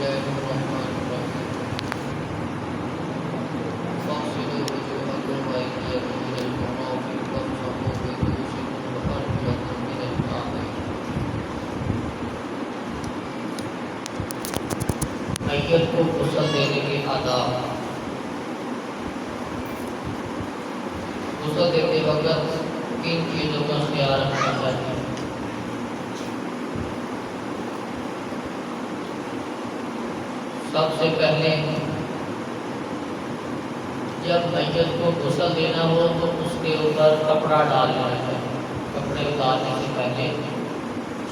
الله الرحمن الرحيم فاغسلوا وجوهكم وأيديكم إلى المرافق وامسحوا برؤوسكم وأرجلكم إلى الكعبين. میت کو غسل دینے کے آداب. غسل دیتے وقت کن چیزوں کا خیال رکھنا چاہیے؟ سب سے پہلے جب میت کو غسل دینا ہو تو اس کے اوپر کپڑا ڈال لینا چاہیے. کپڑے اتارنے سے پہلے،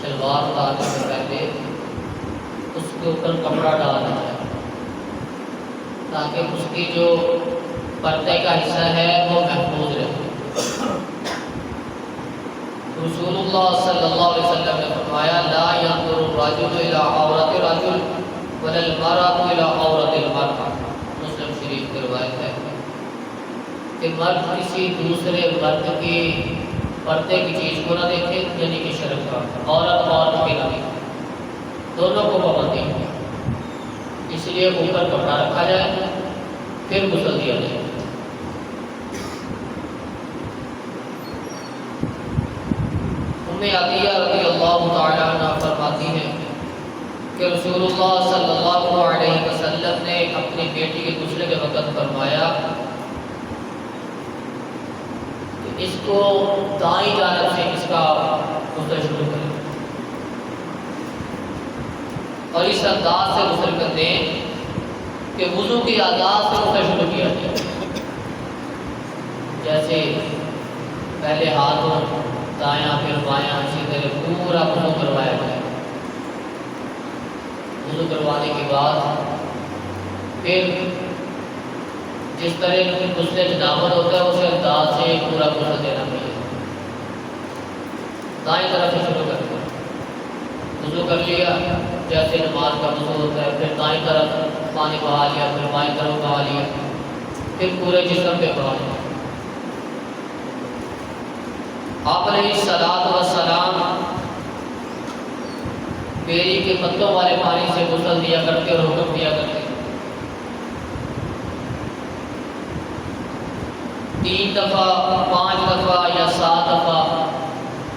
شلوار اتارنے سے پہلے اس کے اوپر کپڑا ڈالنا چاہیے تاکہ اس کی جو پردے کا حصہ ہے وہ محفوظ رہے. رسول اللہ صلی اللہ علیہ وسلم نے فرمایا لا ينظر الرجل الى عورت الرجل ولا المرأة الى عورت المرأة. مسلم شریف کی روایت ہے کہ مرد کسی دوسرے مرد کی پردے کی چیز کو نہ دیکھے، یعنی کہ شرم کا. عورت کے نہ دیکھے، دونوں کو پابندی ہے. اس لیے اوپر کپڑا رکھا جائے پھر غسل دیا جائے. عطیہ رضی اللہ تعالی عنہ فرماتی ہے کہ رسول اللہ صلی اللہ علیہ وسلم نے اپنی بیٹی کے غسل کے وقت فرمایا کہ اس کو دائیں جانب سے اس کا غسل شروع کریں اور اس انداز سے غسل کر دیں کہ وضو کی انداز سے غسل شروع کیا جائے. جیسے پہلے ہاتھوں دایاں پھر بایاں، اسی طرح پورا وضو کروایا جائے. وضو کروانے کے بعد پھر جس طرح غسل جنابت ہوتا ہے اسی انداز سے پورا غسل دینا چاہیے. دائیں طرف سے شروع کر دیا، وضو کر لیا جیسے نماز کا وضو ہوتا ہے، پھر دائیں طرف پانی بہا لیا، پھر بائیں طرف بہا لیا، پھر پورے جسم پہ بہا لیا. آپ علیہ الصلوۃ والسلام بیری کے پتوں والے پانی سے غسل دیا کرتے اور حکم دیا کرتے. 3 دفعہ، 5 دفعہ یا 7 دفعہ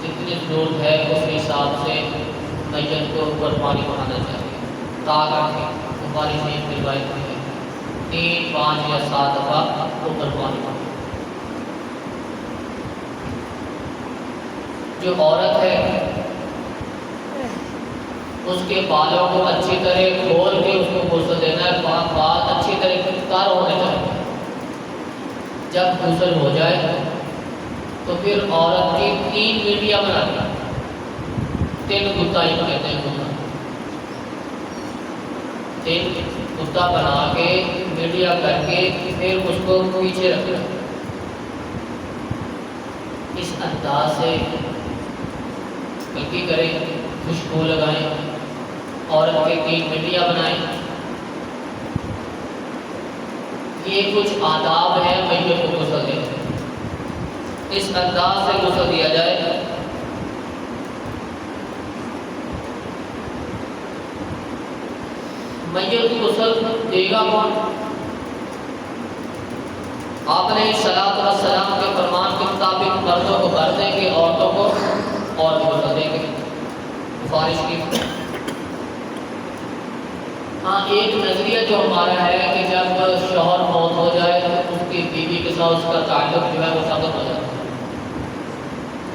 جتنی ضرورت ہے اس حساب سے میت کو اوپر پانی بہانا چاہیے تاکہ بخاری شریف کی روایت میں ہے 3، 5 یا 7 دفعہ اوپر پانی بہانا. جو عورت ہے اس کے بالوں کو اچھی طرح کھول کے اس کو غسل دینا ہے. بال اچھی طرح تر ہونے چاہیے. جب غسل ہو جائے تو پھر عورت کی 3 میڈیا بنانی ہے. 3 گتائی کہتے ہیں گتا. 3 گتا بنا کے میڈیا کر کے پھر اس کو پیچھے رکھنا. اس انداز سے ہلکی کریں، خوشبو لگائیں، عورت کے 3 میڈیا بنائیں. یہ کچھ آداب ہیں میت کو غسل دینے. اس انداز سے غسل دیا جائے. میت کو غسل دے گا کون؟ آپ نے صلاۃ والسلام کے فرمان کے مطابق مردوں کو کر دیں گے، عورتوں کو اور غسل دیں گے. بخاری شریف. ہاں ایک نظریہ جو ہمارا ہے کہ جب شوہر موت ہو جائے تو اس کی بیوی کے ساتھ اس کا تعلق جو ہے وہ ختم ہو جاتا ہے.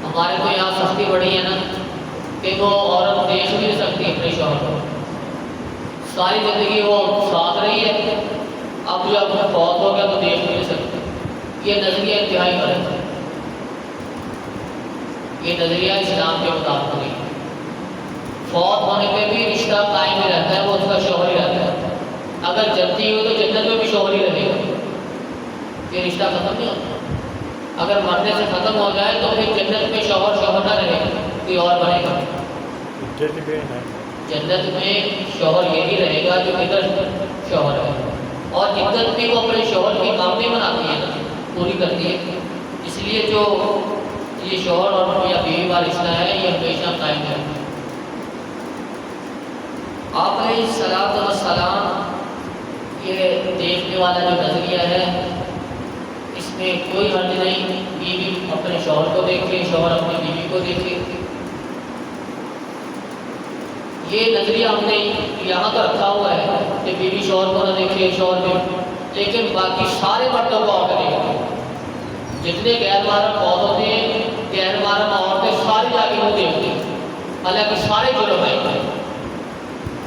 ہمارے تو یہاں سختی بڑی ہے نا کہ وہ عورت دیکھ بھی نہیں سکتی اپنے شوہر کو. ساری زندگی وہ ساتھ رہی ہے، اب جب فوت ہو گیا تو دیکھ بھی نہیں سکتی. یہ نظریہ انتہائی غلط ہے. یہ نظریہ اسلام کے مطابق نہیں. فوت ہونے پہ بھی رشتہ قائم ہی رہتا ہے، وہ اس کا شوہر ہی رہتا ہے. اگر جنتی ہو تو جنت میں بھی شوہر ہی رہے گا. یہ رشتہ ختم نہیں ہوتا. اگر مرنے سے ختم ہو جائے تو پھر جنت میں شوہر نہ رہے گا، کوئی اور بنے گا. جنت میں شوہر یہی رہے گا جو ادھر شوہر ہے. اور عدت بھی وہ اپنے شوہر کی کام نہیں بناتی ہے نا، پوری کرتی ہے. اس لیے جو یہ شوہر اور یا بیوی کا رشتہ ہے یہ ہمیشہ قائم ہے. آپ علیہ الصلوۃ والسلام یہ دیکھنے والا جو نظریہ ہے اس میں کوئی حرج نہیں، بیوی اپنے شوہر کو دیکھے، شوہر اپنی بیوی کو دیکھے. یہ نظریہ ہم نے یہاں تو رکھا ہوا ہے کہ بیوی شوہر کو نہ دیکھے، شوہر بھی، لیکن باقی سارے مردوں کو عورتیں دیکھیں. جتنے غیر محرم فوت ہوتے ہیں، غیر محرم عورتیں ساری جا کے وہ دیکھتی ہیں، حالانکہ سارے جرم ہیں.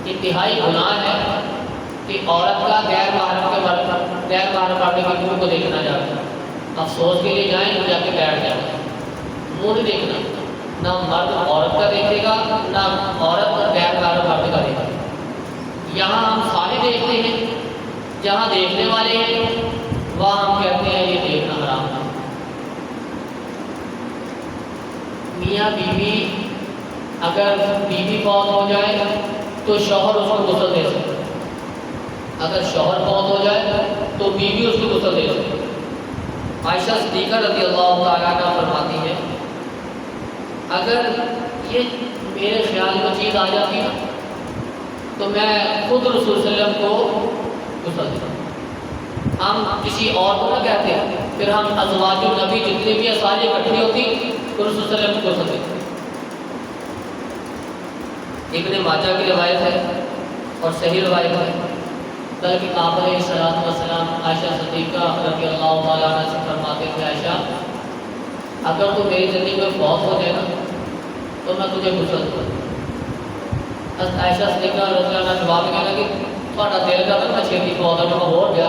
انتہائی گناہ ہے کہ عورت کا غیر محرم کے غیر محرم اپنے بیوی کو دیکھنا جاتا ہے. افسوس کے لیے جائیں جا کے بیٹھ جائیں، منہ نہیں دیکھنا. نہ مرد عورت کا دیکھے گا، نہ عورت غیر محرم مرد کا دیکھے گا. یہاں ہم سارے دیکھتے ہیں، جہاں دیکھنے والے ہیں وہاں ہم کہتے ہیں یہ دیکھنا حرام ہے. میاں بیوی اگر بیوی فوت ہو جائے تو شوہر اس کو غسل دے سکتے. اگر شوہر فوت ہو جائے تو بیوی اس کو غسل دے سکتے. عائشہ صدیقہ رضی اللہ تعالیٰ عنہ فرماتی ہے اگر یہ میرے خیال میں چیز آ جاتی نا تو میں خود رسول صلی اللہ علیہ وسلم کو غسل دیتا. ہم کسی اور کو نہ کہتے، پھر ہم ازواج النبی جتنے بھی ساری اکٹھی ہوتی تو رسول صلی اللہ علیہ وسلم کو غسل دیتے. ابن ماجہ کی روایت ہے اور صحیح روایت ہے، بلکہ آپ علیہ السلام عائشہ صدیقہ رضی اللہ تعالیٰ عنہ سے فرماتے تھے عائشہ اگر تو میری زندگی میں فوت ہو جائے نا تو میں تجھے غسل دوں. عائشہ صدیقہ رضی اللہ عنہ جواب کہنے لگی تھوڑا دل کا میں چھیتی فوت ہو گیا